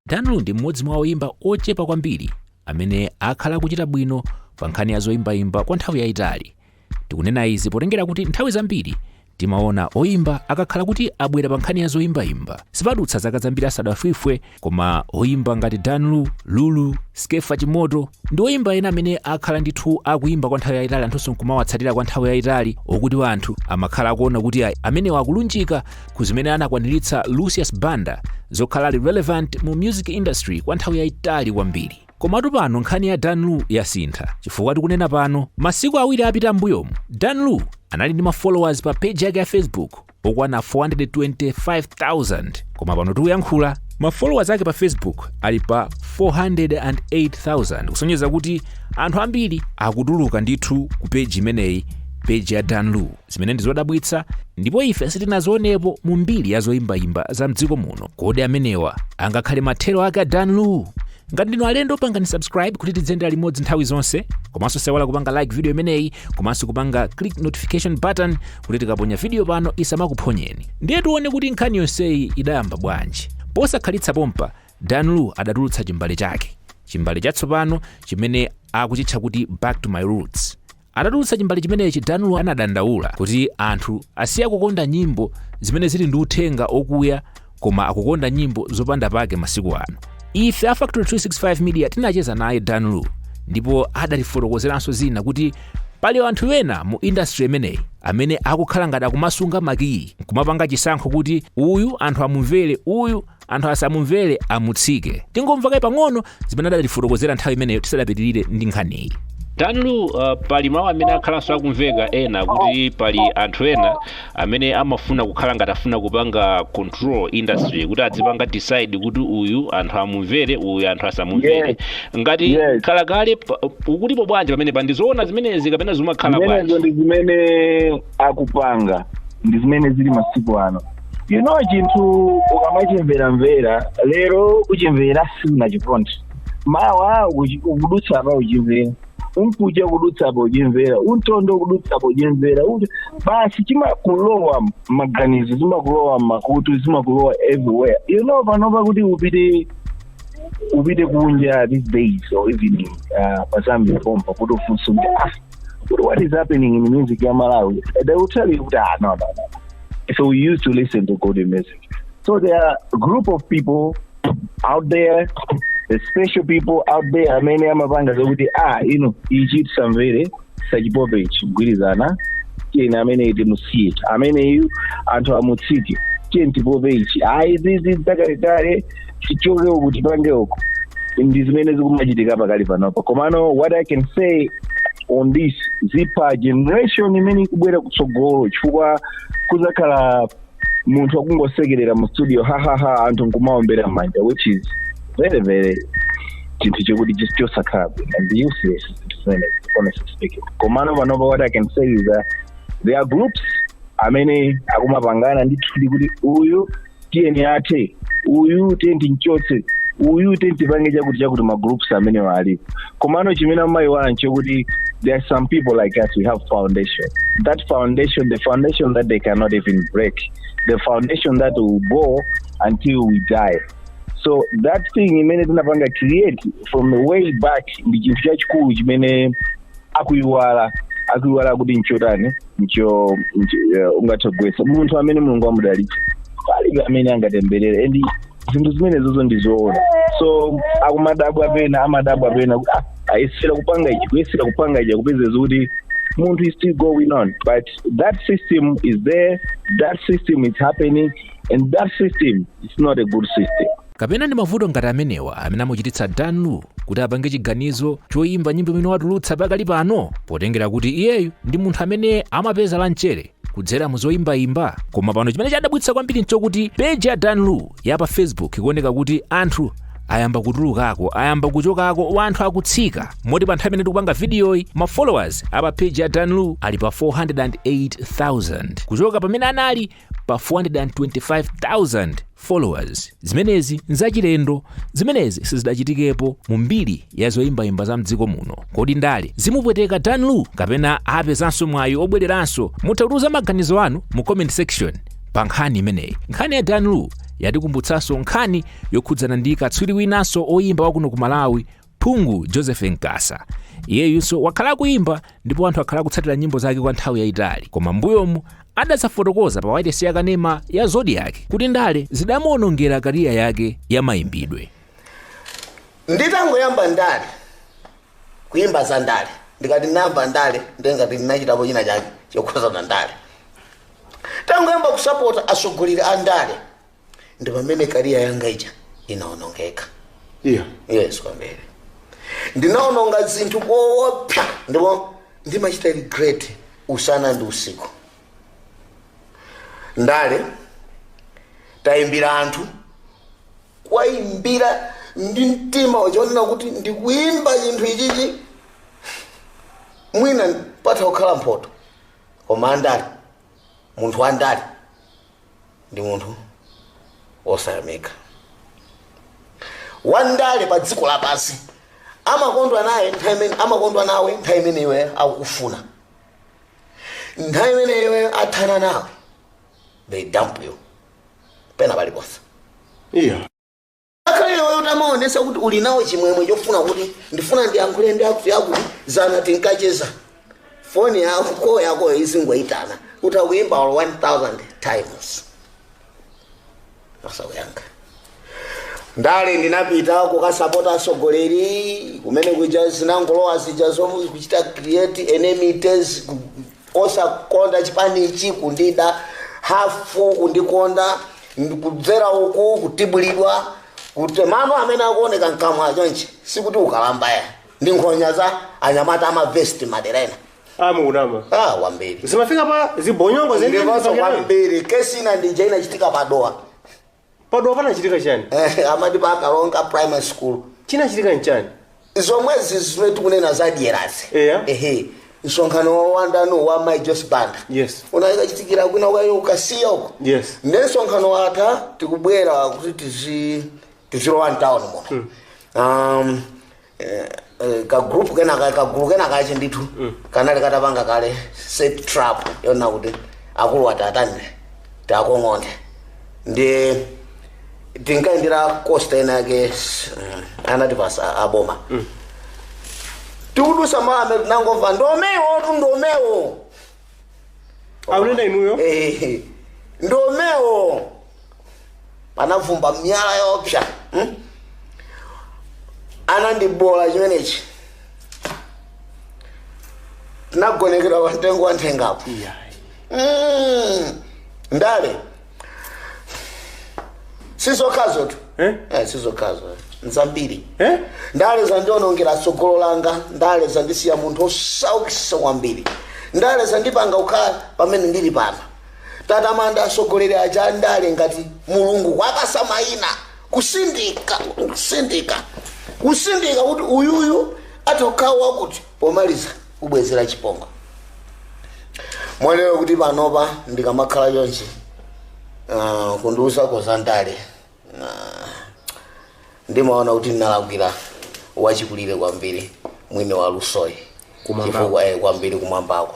Danlu ndi mmodzi mwa oyimba ochepa kwambiri amene akhala kuchita bwino pa nkhani ya zoyimbayimba kwa nthawi yayitali. Tikunena izi potengera kuti nthawi zambiri timaona oyimba akakhala kuti abwera pa nkhani ya zoyimbayimba sipadutsa zaka zambiri asadafwifwe, koma oyimba ngati Danlu, Lulu, Skefa Chimoto ndi oyimba ena amene akhala ndithu akuyimba kwa nthawi yayitali, anthunso nkumawatsatira kwa nthawi yayitali, okuti anthu amakhala akuona kuti amenewa akulunjika ku zimene anakwaniritsa Lucius Banda zokhala relevant mu music industry kwa nthawi yayitali kwambiri. Komatu pano nkhani ya Danlu yasintha, chifukwa tikunena pano masiku awiri apita m'mbuyomu Danlu anali ndi followers pa page yake ya Facebook okwana 425,000, koma pano tikuyankhula followers ake pa Facebook ali pa 408,000, kusonyeza kuti anthu ambiri akutuluka ndithu ku page imeneyi, page ya Danlu. Zimene ndi zodabwitsa, ndipo ife sitinazionepo mu mbiri ya zoyimbayimba za mdziko muno. Kodi amenewa angakhale mathero ake a Danlu? Ngati ndinu alendo pangani subscribe kuti tidzendera limodzi nthawi zonse, komanso sewala kupanga like video imeneyi, komanso kupanga click notification button kuti tikaponya video pano isamakuphonyeni. Ndiye tione kuti nkhani yonseyi idayamba bwanji. Posakhalitsa pompa, Danlu adatulutsa chimbale chake, chimbale chatsopano chimene akuchitcha kuti back to my roots. Adatulutsa chimbale chimenechi Danlu anadandaula kuti anthu asiya kukonda nyimbo zimene zili ndi uthenga okuya, koma akukonda nyimbo zopanda pake masiku ano. Ife a Factory 365 Media tinacheza naye Danlu, ndipo adatifotokozeranso zina kuti pali anthu ena mu industry imeneyi amene akukhala ngati akumasunga makiyi, kumapanga chisankho kuti uyu anthu amumvere, uyu anthu asamumvere amutsike. Tingomva pang'ono zimene adatifotokozera nthawi imeneyo tisadapitirire ndi nkhaniyi. Danlu, pali mawu amene akhalanso akumveka ena kuti pali anthu ena amene amafuna kukhala ngati afuna kupanga control industry, kuti adzipanga decide kuti uyu anthu amumvere, uyu anthu asamumvere. Ngati kalakale ukulipo bwanji pamene pandizoona zimenezi kapena zimakhala bwanji? Ndi zimene akupanga, ndi zimene zili masiku ano. Chinthu ukamachimveramvera lero uchimvera siunachikonda, mawa ukudutsa apa uchimvera, unkuja kudutsa apa uchimvera, untondo kudutsa apa uchimvera, basi chimakulowa maganizo, zimakulowa makutu, zimakulowa everywhere. Panopa kuti upite kunja these days or evening pasambi pompa kuti ufunse what is happening in the music ya Malawi, they will tell you that no. So we used to listen to good music. So there are a group of people out there, the special people out there, amene amapanga zokuti ichi samvere sachipope ichi kugwirizana kena amene iti musiye amene anthu amutsike tipope ichi izi takaletale tichoke uku tipange uku. Ndi zimene zikumachitika pakali panopa. Komano what I can say on this zipa generation imene ikubwera kutsogolo, chifukwa kuzakhala munthu akungosekerera mu studio anthu nkumaombera manja, which is very very chinthu chokuti chosakhala and useless, honestly speaking. Komano panopa what I can say is that there are groups amene akumapangana ndithu kuti uyu tiyeni athe, uyu tenti nchotse, uyu tenti pange chakuti magroups amene walipo. Komano chimene amayiwala nchokuti there are some people like us, we have foundation. That foundation, the foundation that they cannot even break, the foundation that will go until we die. So that thing imene tinapanga create from the way back ndi chinthu chachikulu chimene akuyiwala kuti nchotani ncho ungathogwesa munthu amene Mulungu amudalitsa palibe amene angatemberere, and zinthu zimene zozo ndizoona. So akumadabwa pena ayesera kupanga ichi kupeza kuti munthu is still going on, but that system is there, that system is happening, and that system is not a good system. Kapena ndi mavuto ngati amenewa amene amuchititsa Danlu kuti apange chiganizo choyimba nyimbo imene watulutsa pakali pano, potengera kuti iyeyu ndi munthu amene amapeza lanchere kudzera mu zoyimbayimba. Koma pano chimene chadabwitsa kwambiri nchokuti page ya Danlu ya pa Facebook ikuoneka kuti anthu ayamba kutulukako, ayamba kuchokako, anthu akutsika. Moti pa nthawi imene tikupanga videoyi followers apa page ya Danlu ali pa 408,000 kuchoka pamene anali pa 425,000 followers. Zimenezi nzachilendo, zimenezi sizidachitikepo mu mbiri ya zoyimbayimba za mdziko muno. Kodi ndale zimupweteka Danlu kapena apezanso mwayi obwereranso? Mutautuza maganizo anu mu comment section pa nkhani imeneyi. Nkhani ya Danlu yatikumbutsanso nkhani yokhudzana ndi katswiri winanso oyimba wakuno ku Malawi, Phungu Joseph Nkasa. Iyeyunso wakhala kuimba ndipo anthu akhala kutsatira nyimbo zake kwa nthawi yayitali, koma mbuyomu adasafotokoza pa wailesi yakanema ya Zodiac kuti ndale zidamuonongera kariya yake ya mayimbidwe. Nditangoyamba ndale kuimba za ndale, ndikati namba ndale ndengati ndinachitapo china chake chokhuzana ndale. Tangoyamba kusapota asogolera a ndale ndi pamene kariya yanga ija inaonongeka. Yes, kwambiri. Ndinaononga zinthu kopya ndipo ndimachita regret usana ndi usiku. Ndale taimbira anthu kwaimbira ndi mtima wachiona kuti ndikuimba chinthu ichichi mwina patha kukhala mphoto, koma ndale, munthu wa ndale ndi munthu osayamika. Wandale pa dziko lapansi amakondwa nawe nthawi imene iwe akukufuna, nthawi imene iwe athana nawe they dump you pena paliponse. Akhale iwe utamaonesa kuti uli nawo chimwemwe chofuna kuti ndifuna ndiyankhule ndi akuti zana tinkacheza foni yako yako izingoyitana utakuimba 1000 times asawuyanga. Ndale ndinapita kukasapota asogoleri kumene kuja zinangolowa zija zomwe kuchita create enemities, osakonda chipanichi kundida, hafu kundikonda, kudzera uku kutibulidwa, kuti mano amene akuoneka nkamwa chonchi sikuti ukalamba ya ndi nkhonya za anyamata amavest maderena unama wambiri zimafika pa zibonyongo wambiri. Kesi ina ndija inachitika padoa panachitika chani? Amadi pa Kalonga primary school. Chinachitika nchani? Zomwezi zimene tikunena za dyerasi. Msonkhano wandano wa My Just Band. Yes. Unakachitikira kwina kwayo ukasiya uko. Yes. Msonkhano watha tikubwera kuti tizilowa town muno. Ka group kena kache ndithu kanali katapanga kale set trap yona kuti akulu atatani takong'onde ndi tinkaendera costa inake anati pasa aboma tudu samame nangomva ndomewo aunenda inuyo ndomewo panavumba myala yopsa anandibola chimenechi tinagonekera wantengo wanthengapo ndale sizokhazo tu sizokhazo nzambiri ndale zandionongera tsogolo langa, ndale zandisiya munthu osaukisa kwambiri, ndale zandipanga kukhala pamene ndili pano. Tatamanda asogolera aja ndale ngati mulungu wapasa mayina kusindika kuti uyuyu atokhawa kuti pomaliza ubwezera chipongo. Mwanero kuti panopa ndikamakhala chonchi kundiuza koza ndale ndimaona kuti ndinalakwira wachikulire kwambiri mwini wa lusoyi chifukwa kwambiri kumwambako.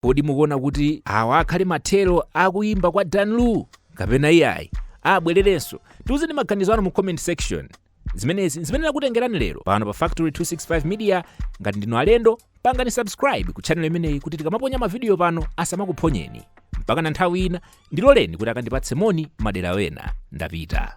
Kodi mukuona kuti awa akhale mathero akuimba kwa Danlu kapena iyayi abwererenso? Tiuzeni maganizo anu mu comment section. Zimenezi zimene nakutengerani lero pano pa Factory 265 Media. Ngati ndinu alendo pangani subscribe ku channel imeneyi kuti tikamaponya mavidiyo pano asamakuphonyeni. Mpaka na nthawi ina ndiloleni kuti akandipatse moni madera wena. Ndapita.